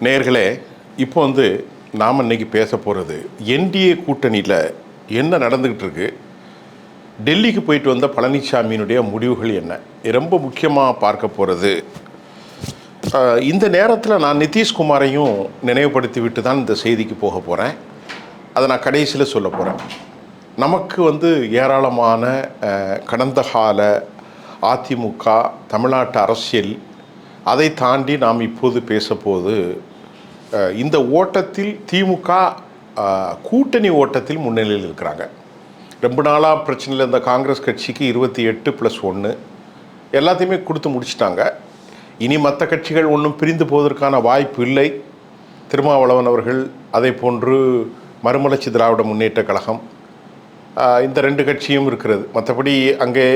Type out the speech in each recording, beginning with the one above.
நேயர்களே, இப்போ நாம் இன்னைக்கு பேச போகிறது என்டிஏ கூட்டணியில் என்ன நடந்துக்கிட்டு இருக்கு, டெல்லிக்கு போயிட்டு வந்த பழனிசாமியினுடைய முடிவுகள் என்ன, ரொம்ப முக்கியமாக பார்க்க போகிறது. இந்த நேரத்தில் நான் நிதிஷ்குமாரையும் நினைவுபடுத்தி விட்டு தான் இந்த செய்திக்கு போக போகிறேன். அதை நான் கடைசியில் சொல்ல போகிறேன். நமக்கு ஏராளமான கடந்த கால அதிமுக தமிழ்நாட்டு அரசியல், அதை தாண்டி நாம் இப்போது பேசப்போது இந்த ஓட்டத்தில் திமுக கூட்டணி ஓட்டத்தில் முன்னிலையில் இருக்கிறாங்க. ரொம்ப நாளாக பிரச்சனையில் இந்த காங்கிரஸ் கட்சிக்கு 28+1 எல்லாத்தையுமே கொடுத்து முடிச்சிட்டாங்க. இனி மற்ற கட்சிகள் ஒன்றும் பிரிந்து போவதற்கான வாய்ப்பு இல்லை. திருமாவளவன் அவர்கள், அதே போன்று மறுமலர்ச்சி திராவிட முன்னேற்ற கழகம், இந்த 2 கட்சியும் இருக்கிறது. மற்றபடி அங்கே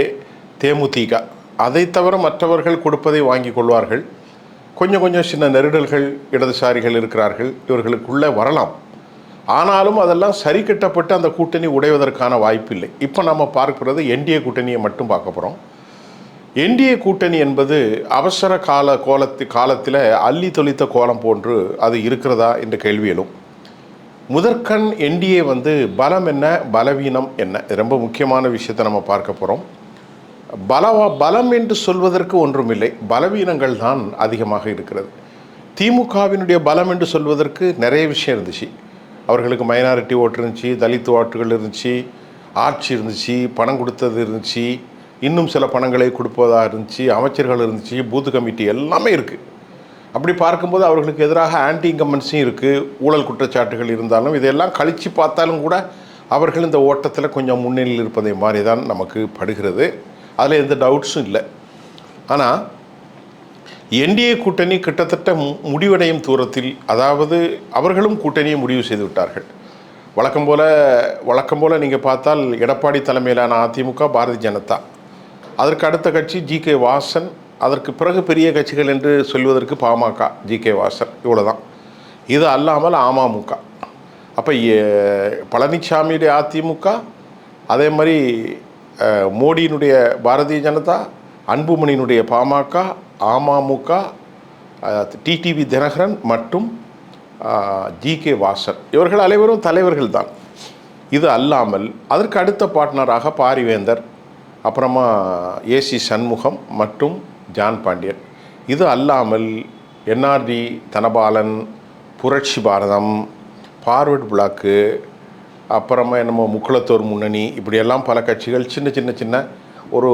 தேமுதிக, அதை தவிர மற்றவர்கள் கொடுப்பதை வாங்கி கொள்வார்கள். கொஞ்சம் சின்ன நெருடல்கள் இடதுசாரிகள் இருக்கிறார்கள், இவர்களுக்குள்ளே வரலாம். ஆனாலும் அதெல்லாம் சரி கட்டப்பட்டு அந்த கூட்டணி உடைவதற்கான வாய்ப்பு இல்லை. இப்போ நம்ம பார்க்கிறது என்டிஏ கூட்டணியை மட்டும் பார்க்க போகிறோம். என்டிஏ கூட்டணி என்பது அவசர காலத்தில் அள்ளி தொளித்த கோலம் போன்று அது இருக்கிறதா என்ற கேள்வி எழும். முதற்கண் என்டிஏ பலம் என்ன, பலவீனம் என்ன, ரொம்ப முக்கியமான விஷயத்தை நம்ம பார்க்க போகிறோம். பலம் என்று சொல்வதற்கு ஒன்றுமில்லை, பலவீனங்கள் தான் அதிகமாக இருக்கிறது. திமுகவினுடைய பலம் என்று சொல்வதற்கு நிறைய விஷயம் இருந்துச்சு. அவர்களுக்கு மைனாரிட்டி ஓட்டு இருந்துச்சு, தலித் ஓட்டுகள் இருந்துச்சு, ஆட்சி இருந்துச்சு, பணம் கொடுத்தது இருந்துச்சு, இன்னும் சில பணங்களை கொடுப்பதாக இருந்துச்சு, அமைச்சர்கள் இருந்துச்சு, பூத் கமிட்டி எல்லாமே இருக்குது. அப்படி பார்க்கும்போது அவர்களுக்கு எதிராக ஆன்டி இன்கம்பன்ஸும் இருக்குது, ஊழல் குற்றச்சாட்டுகள் இருந்தாலும் இதையெல்லாம் கழித்து பார்த்தாலும் கூட அவர்கள் இந்த ஓட்டத்தில் கொஞ்சம் முன்னிலையில் இருப்பதை மாதிரி தான் நமக்கு படுகிறது. அதில் எந்த டவுட்ஸும் இல்லை. ஆனால் என்டிஏ கூட்டணி கிட்டத்தட்ட முடிவடையும் தூரத்தில், அதாவது அவர்களும் கூட்டணியை முடிவு செய்து விட்டார்கள். வழக்கம் போல் நீங்கள் பார்த்தால் எடப்பாடி தலைமையிலான அதிமுக, பாரதிய ஜனதா, அதற்கு அடுத்த கட்சி ஜி.கே. வாசன், அதற்கு பிறகு பெரிய கட்சிகள் என்று சொல்வதற்கு பாமக, ஜி.கே. வாசன், இவ்வளோ தான். இது அல்லாமல் அமமுக. அப்போ பழனிசாமியுடைய அதிமுக, அதே மாதிரி மோடியினுடைய பாரதிய ஜனதா, அன்புமணியினுடைய பாமக, அமமுக, டிடிவி தினகரன் மற்றும் ஜி.கே. வாசன், இவர்கள் அனைவரும் தலைவர்கள் தான். இது அல்லாமல் அதற்கு அடுத்த பார்ட்னராக பாரிவேந்தர், அப்புறமா ஏசி சண்முகம் மற்றும் ஜான் பாண்டியன். இது அல்லாமல் என்ஆர்டி தனபாலன், புரட்சி பாரதம், ஃபார்வர்ட் பிளாக்கு, அப்புறமா என்னமோ முக்குளத்தோர் முன்னணி, இப்படியெல்லாம் பல கட்சிகள், சின்ன ஒரு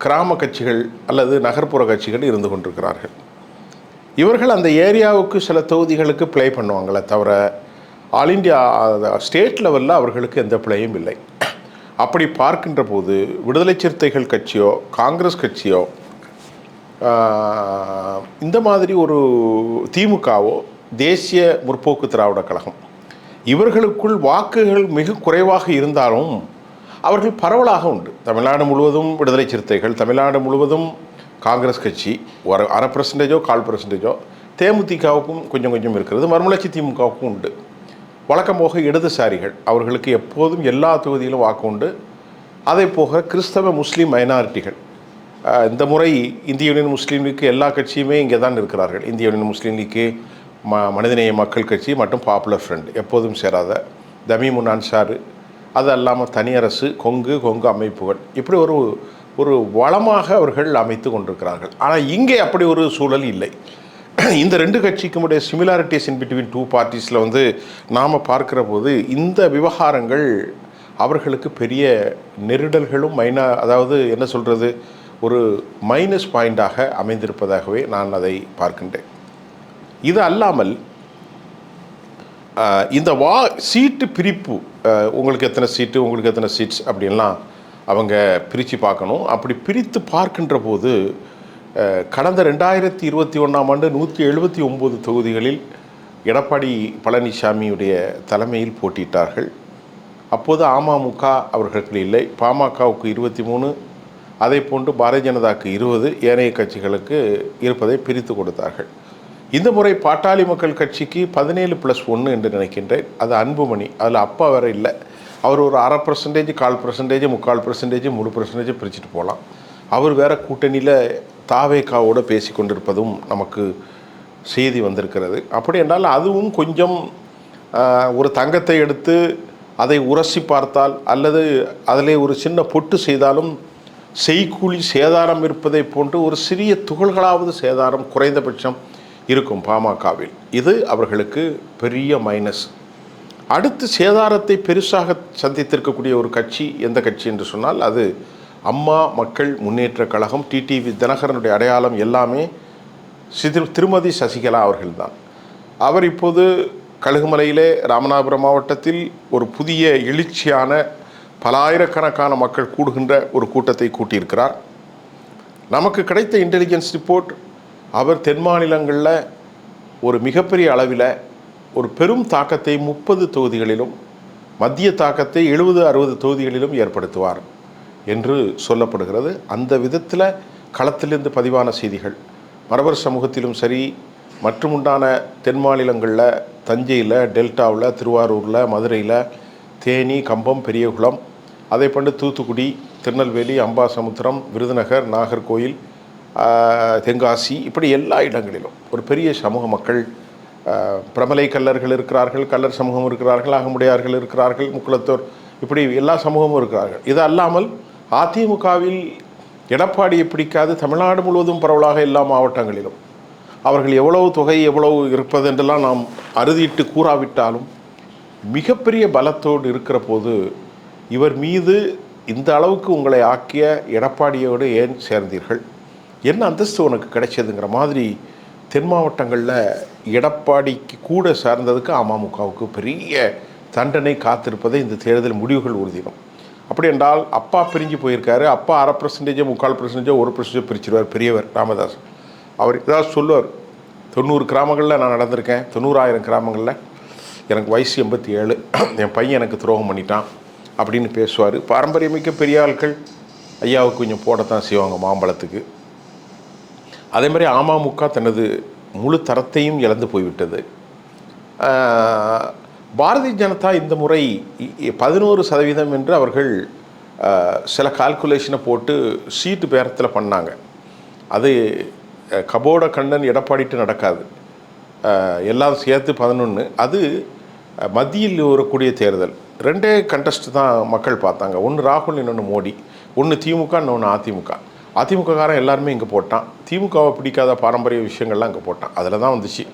கிராம கட்சிகள் அல்லது நகர்ப்புற கட்சிகள் இருந்து கொண்டிருக்கிறார்கள். இவர்கள் அந்த ஏரியாவுக்கு சில தொகுதிகளுக்கு ப்ளே பண்ணுவாங்களே தவிர ஆல் இண்டியா ஸ்டேட் லெவலில் அவர்களுக்கு எந்த பிளேயும் இல்லை. அப்படி பார்க்கின்ற போது விடுதலை சிறுத்தைகள் கட்சியோ காங்கிரஸ் கட்சியோ இந்த மாதிரி ஒரு திமுகவோ தேசிய முற்போக்கு திராவிட கழகம், இவர்களுக்குள் வாக்குகள் மிக குறைவாக இருந்தாலும் அவர்கள் பரவலாக உண்டு. தமிழ்நாடு முழுவதும் விடுதலை சிறுத்தைகள், தமிழ்நாடு முழுவதும் காங்கிரஸ் கட்சி ஒரு 1/2%, 1/4%, தேமுதிகவுக்கும் கொஞ்சம் இருக்கிறது, மறுமலர்ச்சி திமுகவுக்கும் உண்டு. வழக்கம் போக இடதுசாரிகள், அவர்களுக்கு எப்போதும் எல்லா தொகுதியிலும் வாக்கு உண்டு. அதே போக கிறிஸ்தவ முஸ்லீம் மைனாரிட்டிகள், இந்த முறை இந்திய யூனியன் முஸ்லீம் லீக்கு எல்லா கட்சியுமே இங்கே தான் இருக்கிறார்கள். இந்திய யூனியன் முஸ்லீம் லீக்கு, மனிதநேய மக்கள் கட்சி மற்றும் பாப்புலர் ஃப்ரண்ட், எப்போதும் சேராத தமீமுன் அன்சார், அது அல்லாமல் தனியரசு, கொங்கு அமைப்புகள், இப்படி ஒரு வளமாக அவர்கள் அமைத்து கொண்டிருக்கிறார்கள். ஆனால் இங்கே அப்படி ஒரு சூழல் இல்லை. இந்த 2 கட்சிக்கும் உடைய சிமிலாரிட்டிஸ் இன் பிட்வீன் 2 பார்ட்டிஸில் நாம் பார்க்குற போது இந்த விவகாரங்கள் அவர்களுக்கு பெரிய நெருடல்களும் அதாவது என்ன சொல்கிறது, ஒரு மைனஸ் பாயிண்டாக அமைந்திருப்பதாகவே நான் அதை பார்க்கின்றேன். இது அல்லாமல் இந்த சீட்டு பிரிப்பு, உங்களுக்கு எத்தனை சீட்டு, உங்களுக்கு எத்தனை சீட்ஸ் அப்படின்லாம் அவங்க பிரித்து பார்க்கணும். அப்படி பிரித்து பார்க்கின்ற போது கடந்த 2021ஆம் ஆண்டு 179 தொகுதிகளில் எடப்பாடி பழனிசாமியுடைய தலைமையில் போட்டியிட்டார்கள். அப்போது அமமுக அவர்களுக்கு இல்லை, பாமகவுக்கு 23, அதே போன்று பாரதிய ஜனதாவுக்கு 20, ஏனைய கட்சிகளுக்கு இருப்பதை பிரித்து கொடுத்தார்கள். இந்த முறை பாட்டாளி மக்கள் கட்சிக்கு 17+1 என்று நினைக்கின்றேன். அது அன்புமணி, அதில் அப்பா வேறு இல்லை, அவர் ஒரு 1/2%, 1/4%, 3/4%, 3% பிரிச்சுட்டு போகலாம். அவர் வேறு கூட்டணியில் தாவேக்காவோடு பேசி கொண்டிருப்பதும் நமக்கு செய்தி வந்திருக்கிறது. அப்படி என்றால் அதுவும் கொஞ்சம் ஒரு தங்கத்தை எடுத்து அதை உரசி பார்த்தால் அல்லது அதிலே ஒரு சின்ன பொட்டு செய்தாலும் செய்கூலி சேதாரம் இருப்பதை போன்று ஒரு சிறிய துகள்களாவது சேதாரம் குறைந்தபட்சம் இருக்கும் பாமகவில். இது அவர்களுக்கு பெரிய மைனஸ். அடுத்து சேதாரத்தை பெருசாக சந்தித்திருக்கக்கூடிய ஒரு கட்சி எந்த கட்சி என்று சொன்னால் அது அம்மா மக்கள் முன்னேற்ற கழகம். டிடிவி தினகரனுடைய அடையாளம் எல்லாமே திருமதி சசிகலா அவர்கள்தான். அவர் இப்போது கழுகுமலையிலே ராமநாதபுரம் மாவட்டத்தில் ஒரு புதிய எழுச்சியான பல ஆயிரக்கணக்கான மக்கள் கூடுகின்ற ஒரு கூட்டத்தை கூட்டியிருக்கிறார். நமக்கு கிடைத்த இன்டெலிஜென்ஸ் ரிப்போர்ட் அவர் தென் மாநிலங்களில் ஒரு மிகப்பெரிய அளவில் ஒரு பெரும் தாக்கத்தை 30 தொகுதிகளிலும் மத்திய தாக்கத்தை 70-60 தொகுதிகளிலும் ஏற்படுத்துவார் என்று சொல்லப்படுகிறது. அந்த விதத்தில் களத்திலிருந்து பதிவான செய்திகள் மறவர் சமூகத்திலும் சரி மற்றும் உண்டான தென் மாநிலங்களில் தஞ்சையில், டெல்டாவில், திருவாரூரில், மதுரையில், தேனி, கம்பம், பெரியகுளம், அதை பண்ணு தூத்துக்குடி, திருநெல்வேலி, அம்பாசமுத்திரம், விருதுநகர், நாகர்கோயில், தென்காசி, இப்படி எல்லா இடங்களிலும் ஒரு பெரிய சமூக மக்கள், பிரமலை கல்லர்கள் இருக்கிறார்கள், கல்லர் சமூகம் இருக்கிறார்கள், அகமுடையார்கள் இருக்கிறார்கள், முக்குளத்தோர், இப்படி எல்லா சமூகமும் இருக்கிறார்கள். இது அல்லாமல் அதிமுகவில் எடப்பாடியை பிடிக்காது தமிழ்நாடு முழுவதும் பரவலாக எல்லா மாவட்டங்களிலும் அவர்கள் எவ்வளவு தொகை எவ்வளவு இருப்பது என்றெல்லாம் நாம் அறுதிட்டு கூறாவிட்டாலும் மிகப்பெரிய பலத்தோடு இருக்கிற போது இவர் மீது இந்த அளவுக்கு உங்களை ஆக்கிய எடப்பாடியோடு ஏன் சேர்ந்தீர்கள், என்ன அந்தஸ்து உனக்கு கிடைச்சதுங்கிற மாதிரி தென் மாவட்டங்களில் எடப்பாடிக்கு கூட சார்ந்ததுக்கு அமமுகவுக்கு பெரிய தண்டனை காத்திருப்பதை இந்த தேர்தல் முடிவுகள் உறுதிடும். அப்படி என்றால் அப்பா பிரிஞ்சு போயிருக்காரு. அப்பா 1/2%, 3/4%, 1% பிரிச்சிருவார் பெரியவர் ராமதாஸ். அவர் ஏதாவது சொல்லுவார், 90 கிராமங்களில் நான் நடந்திருக்கேன், 90,000 கிராமங்களில் எனக்கு வயசு 87, என் பையன் எனக்கு துரோகம் பண்ணிட்டான் அப்படின்னு பேசுவார். பாரம்பரியமிக்க பெரிய ஆட்கள் ஐயாவுக்கு கொஞ்சம் போடத்தான் செய்வாங்க மாம்பழத்துக்கு. அதே மாதிரி அமமுக தனது முழு தரத்தையும் இழந்து போய்விட்டது. பாரதிய ஜனதா இந்த முறை 11% என்று அவர்கள் சில கால்குலேஷனை போட்டு சீட்டு பேரத்தில் பண்ணாங்க. அது கபோட கண்ணன் எடப்பாடிட்டு நடக்காது, எல்லாம் சேர்த்து 11. அது மத்தியில் வரக்கூடிய தேர்தல். 2 கண்டஸ்ட் தான் மக்கள் பார்த்தாங்க. ஒன்று ராகுல், இன்னொன்று மோடி. ஒன்று திமுக, இன்னொன்று அதிமுக. அதிமுககாரன் எல்லாருமே இங்கே போட்டான். திமுகவை பிடிக்காத பாரம்பரிய விஷயங்கள்லாம் இங்கே போட்டான். அதில் தான் வந்துச்சு.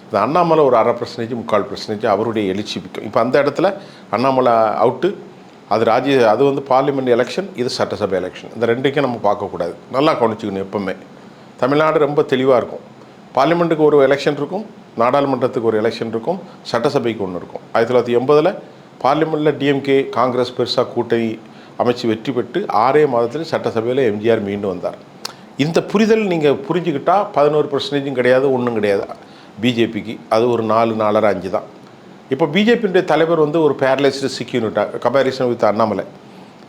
இந்த அண்ணாமலை ஒரு 1/2%, 3/4% அவருடைய எழுச்சி பிக்கும். இப்போ அந்த இடத்துல அண்ணாமலை அவுட்டு. அது வந்து பார்லிமெண்ட் எலெக்ஷன், இது சட்டசபை எலெக்ஷன். இந்த ரெண்டுக்கும் நம்ம பார்க்கக்கூடாது. நல்லா கவனிச்சுக்கணும். எப்போவுமே தமிழ்நாடு ரொம்ப தெளிவாக இருக்கும். பார்லிமெண்ட்டுக்கு ஒரு எலெக்ஷன் இருக்கும், நாடாளுமன்றத்துக்கு ஒரு எலெக்ஷன் இருக்கும், சட்டசபைக்கு ஒன்று இருக்கும். 1980 பார்லிமெண்ட்டில் டிஎம்கே காங்கிரஸ் பெருசாக கூட்டணி அமைச்சு வெற்றி பெற்று 6 மாதத்தில் சட்டசபையில் எம்ஜிஆர் மீண்டும் வந்தார். இந்த புரிதல் நீங்கள் புரிஞ்சுக்கிட்டால் 11% கிடையாது, ஒன்றும் கிடையாது பிஜேபிக்கு. அது ஒரு 4, 4.5, 5 தான். இப்போ பிஜேபியுடைய தலைவர் வந்து ஒரு பேரலைஸ்டு சிக்கினுட்டார் கம்பேரிசன் வித் அண்ணாமலை.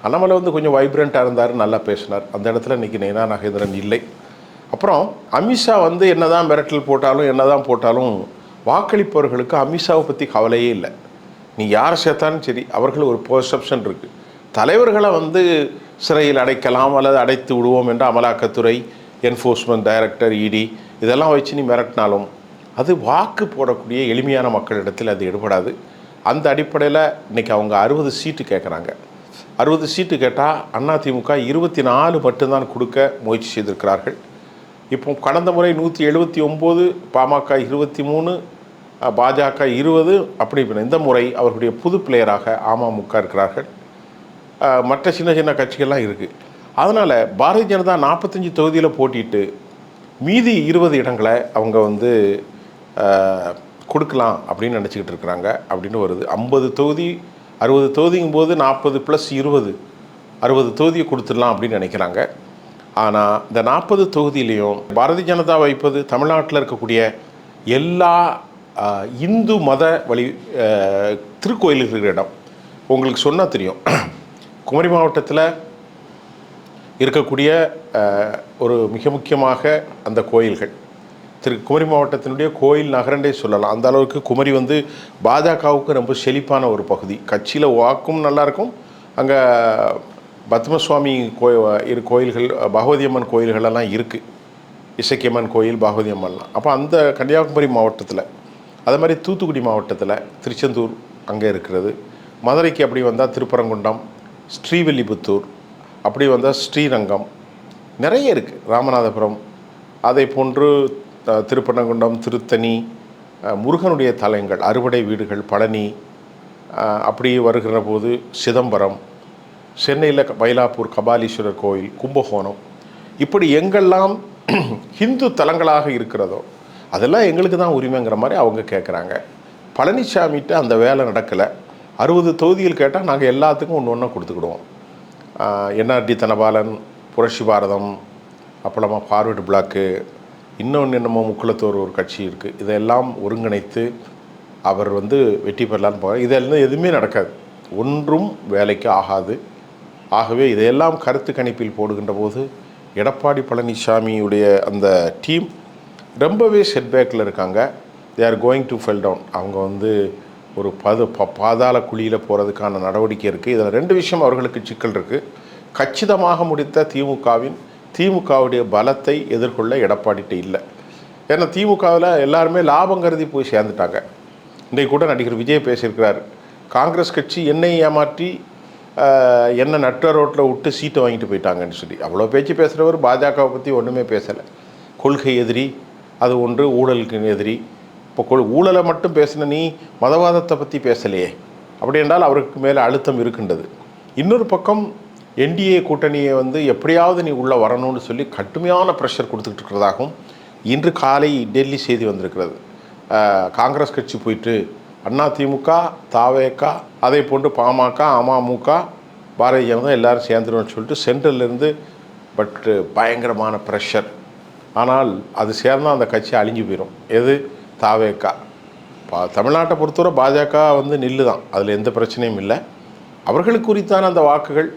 அண்ணாமலை வந்து கொஞ்சம் வைப்ரண்ட்டாக இருந்தார், நல்லா பேசினார். அந்த இடத்துல இன்றைக்கி நயனா நாகேந்திரன் இல்லை. அப்புறம் அமித்ஷா வந்து என்னதான் மிரட்டல் போட்டாலும் என்னதான் போட்டாலும் வாக்களிப்பவர்களுக்கு அமித்ஷாவை பற்றி கவலையே இல்லை. நீ யாரை சேர்த்தாலும் சரி, அவர்கள் ஒரு பெர்செப்ஷன் இருக்குது. தலைவர்களை வந்து சிறையில் அடைக்கலாம் அல்லது அடைத்து விடுவோம் என்று அமலாக்கத்துறை, என்ஃபோர்ஸ்மெண்ட் டைரக்டர், இடி இதெல்லாம் வச்சு நீ மிரட்டினாலும் அது வாக்கு போடக்கூடிய எளிமையான மக்களிடத்தில் அது எடுபடாது. அந்த அடிப்படையில் இன்றைக்கி அவங்க 60 சீட்டு கேட்குறாங்க. 60 சீட்டு கேட்டால் அதிமுக 24 மட்டும்தான் கொடுக்க முயற்சி செய்திருக்கிறார்கள். இப்போ கடந்த முறை 179, பாமக 23, பாஜக 20, அப்படி இந்த முறை அவர்களுடைய புது பிளேயராக அமமுக இருக்கிறார்கள். மற்ற சின்ன சின்ன கட்சிகள்லாம் இருக்குது. அதனால் பாரதிய ஜனதா 45 தொகுதியில் போட்டிட்டு மீதி 20 இடங்களை அவங்க வந்து கொடுக்கலாம் அப்படின்னு நினச்சிக்கிட்டு இருக்கிறாங்க அப்படின்னு வருது. 50 தொகுதி 60 தொகுதிங்கும் போது 40 + 20 60 தொகுதியை கொடுத்துடலாம் அப்படின்னு நினைக்கிறாங்க. ஆனால் இந்த 40 தொகுதியிலையும் பாரதிய ஜனதா வைப்பது தமிழ்நாட்டில் இருக்கக்கூடிய எல்லா இந்து மத திருக்கோயில்கள் இருக்கிற இடம். உங்களுக்கு சொன்னால் தெரியும், குமரி மாவட்டத்தில் இருக்கக்கூடிய ஒரு மிக முக்கியமாக அந்த கோயில்கள் குமரி மாவட்டத்தினுடைய கோயில் நகரண்டே சொல்லலாம். அந்த அளவுக்கு குமரி வந்து பாஜகவுக்கு ரொம்ப செழிப்பான ஒரு பகுதி. கட்சியில் வாக்கும் நல்லாயிருக்கும். அங்கே பத்மசுவாமி கோயில்கள், பகவதி அம்மன் கோயில்களெல்லாம் இருக்குது. இசக்கியம்மன் கோயில், பாகவதி அம்மன்லாம். அப்போ அந்த கன்னியாகுமரி மாவட்டத்தில், அதே மாதிரி தூத்துக்குடி மாவட்டத்தில் திருச்செந்தூர் அங்கே இருக்கிறது. மதுரைக்கு அப்படி வந்தால் திருப்பரங்குன்றம், ஸ்ரீவில்லிபுத்தூர், அப்படி வந்தால் ஸ்ரீரங்கம், நிறைய இருக்குது. ராமநாதபுரம், அதை போன்று திருப்பரங்குன்றம், திருத்தணி, முருகனுடைய தலங்கள், அறுபடை வீடுகள், பழனி, அப்படி வருகிற போது சிதம்பரம், சென்னையில் மயிலாப்பூர் கபாலீஸ்வரர் கோயில், கும்பகோணம், இப்படி எங்கெல்லாம் ஹிந்து தலங்களாக இருக்கிறதோ அதெல்லாம் எங்களுக்கு தான் உரிமைங்கிற மாதிரி அவங்க கேட்குறாங்க. பழனிசாமிகிட்ட அந்த வேலை நடக்கலை. 60 தொகுதிகள் கேட்டால் நாங்கள் எல்லாத்துக்கும் ஒன்று ஒன்றா கொடுத்துக்கிடுவோம். என்ஆர்டி தனபாலன், புரட்சி பாரதம், அப்புறமா ஃபார்வர்டு பிளாக்கு, இன்னொன்று என்னமோ முக்குளத்தூர் ஒரு கட்சி இருக்குது. இதெல்லாம் ஒருங்கிணைத்து அவர் வெற்றி பெறலான்னு போகிறார். இதெல்லாம் எதுவுமே நடக்காது, ஒன்றும் வேலைக்கு ஆகாது. ஆகவே இதையெல்லாம் கருத்து கணிப்பில் போடுகின்ற போது எடப்பாடி பழனிசாமியுடைய அந்த டீம் ரொம்பவே செட்பேக்கில் இருக்காங்க. They are going to fell down. அவங்க ஒரு பாதாள குழியில் போகிறதுக்கான நடவடிக்கை இருக்குது. இதில் 2 விஷயம் அவர்களுக்கு சிக்கல் இருக்குது. கச்சிதமாக முடித்த திமுகவுடைய பலத்தை எதிர்கொள்ள எடப்பாடிகிட்ட இல்லை. ஏன்னா திமுகவில் எல்லாருமே லாபம் கருதி போய் சேர்ந்துட்டாங்க. இன்றைக்கு கூட நடிகர் விஜய் பேசியிருக்கிறார், காங்கிரஸ் கட்சி என்னை ஏமாற்றி என்ன நட்ட ரோட்டில் விட்டு சீட்டை வாங்கிட்டு போயிட்டாங்கன்னு சொல்லி. அவ்வளோ பேச்சு பேசுகிறவர் பாஜகவை பற்றி ஒன்றுமே பேசலை. கொள்கை எதிரி, அது ஒன்று, ஊழலுக்கு எதிரி. இப்போ ஊழலை மட்டும் பேசின நீ மதவாதத்தை பற்றி பேசலையே, அப்படி என்றால் அவருக்கு மேலே அழுத்தம் இருக்கின்றது. இன்னொரு பக்கம் என்டிஏ கூட்டணியை எப்படியாவது நீ உள்ளே வரணும்னு சொல்லி கடுமையான ப்ரெஷர் கொடுத்துக்கிட்டு இருக்கிறதாகவும் இன்று காலை டெல்லி செய்தி வந்திருக்கிறது. காங்கிரஸ் கட்சி போயிட்டு அதிமுக, தாவேக, அதே போன்று பாமக, அமமுக, பாரதிய ஜனதா எல்லாரும் சேர்ந்துருன்னு சொல்லிட்டு சென்ட்ரல்லேருந்து பயங்கரமான ப்ரெஷர். ஆனால் அது சேர்ந்தால் அந்த கட்சி அழிஞ்சு போயிடும். எது? தாவேக. தமிழ்நாட்டை பொறுத்தவரை பாஜக நில்லு தான், அதில் எந்த பிரச்சனையும் இல்லை. அவர்களுக்கு குறித்தான அந்த வாக்குகள்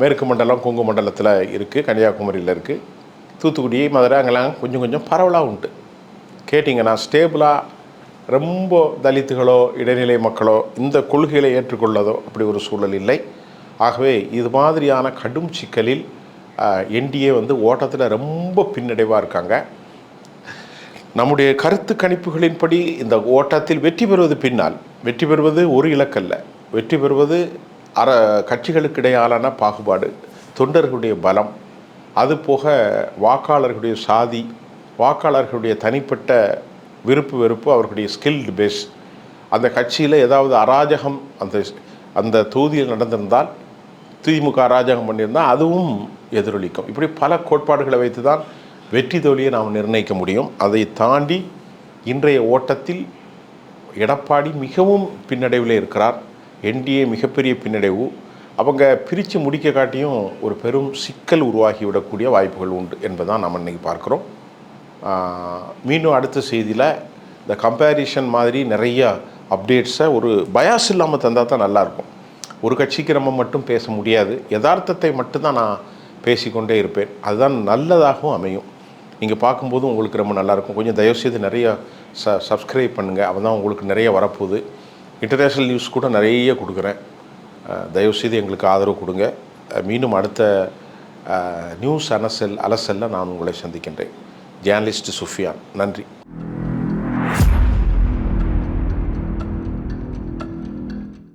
மேற்கு மண்டலம், கொங்கு மண்டலத்தில் இருக்குது, கன்னியாகுமரியில் இருக்குது, தூத்துக்குடி, மதுரை, அங்கெல்லாம் கொஞ்சம் கொஞ்சம் பரவலாக உண்டு. கேட்டிங்கன்னா ஸ்டேபிளாக ரொம்ப தலித்துகளோ இடைநிலை மக்களோ இந்த கொள்கைகளை ஏற்றுக்கொள்ளதோ அப்படி ஒரு சூழல் இல்லை. ஆகவே இது மாதிரியான கடும் சிக்கலில் என்டிஏ ஓட்டத்தில் ரொம்ப பின்னடைவாக இருக்காங்க. நம்முடைய கருத்து கணிப்புகளின்படி இந்த ஓட்டத்தில் வெற்றி பெறுவது பின்னால், வெற்றி பெறுவது ஒரு இலக்கல்ல, வெற்றி பெறுவது கட்சிகளுக்கு இடையிலான பாகுபாடு, தொண்டர்களுடைய பலம், அதுபோக வாக்காளர்களுடைய சாதி, வாக்காளர்களுடைய தனிப்பட்ட விருப்பு வெறுப்பு, அவர்களுடைய ஸ்கில்டு பேஸ். அந்த கட்சியில் ஏதாவது அராஜகம் அந்த தொகுதியில் நடந்திருந்தால், திமுக அராஜகம் பண்ணியிருந்தால் அதுவும் எதிரொலிக்கும். இப்படி பல கோட்பாடுகளை வைத்து தான் வெற்றி தோல்வியை நாம் நிர்ணயிக்க முடியும். அதை தாண்டி இன்றைய ஓட்டத்தில் எடப்பாடி மிகவும் பின்னடைவில் இருக்கிறார். என்டிஏ மிகப்பெரிய பின்னடைவு. அவங்க பிரித்து முடிக்க காட்டியும் ஒரு பெரும் சிக்கல் உருவாகிவிடக்கூடிய வாய்ப்புகள் உண்டு என்பதான் நம்ம இன்றைக்கி பார்க்குறோம். மீண்டும் அடுத்த செய்தியில் இந்த கம்பேரிஷன் மாதிரி நிறைய அப்டேட்ஸை ஒரு பயாஸ் இல்லாமல் தந்தால் தான் நல்லாயிருக்கும். ஒரு கட்சிக்கு நம்ம மட்டும் பேச முடியாது, யதார்த்தத்தை மட்டும்தான் நான் பேசிக்கொண்டே இருப்பேன். அதுதான் நல்லதாகவும் அமையும். நீங்கள் பார்க்கும்போதும் உங்களுக்கு ரொம்ப நல்லாயிருக்கும். கொஞ்சம் தயவுசெய்து நிறைய சப்ஸ்கிரைப் பண்ணுங்கள், அவன் தான் உங்களுக்கு நிறைய வரப்போகுது. இன்டர்நேஷ்னல் நியூஸ் கூட நிறைய கொடுக்குறேன். தயவுசெய்து எங்களுக்கு ஆதரவு கொடுங்க. மீண்டும் அடுத்த நியூஸ் அலசலில் நான் உங்களை சந்திக்கின்றேன். ஜேர்னலிஸ்ட் சுஃபியான். நன்றி.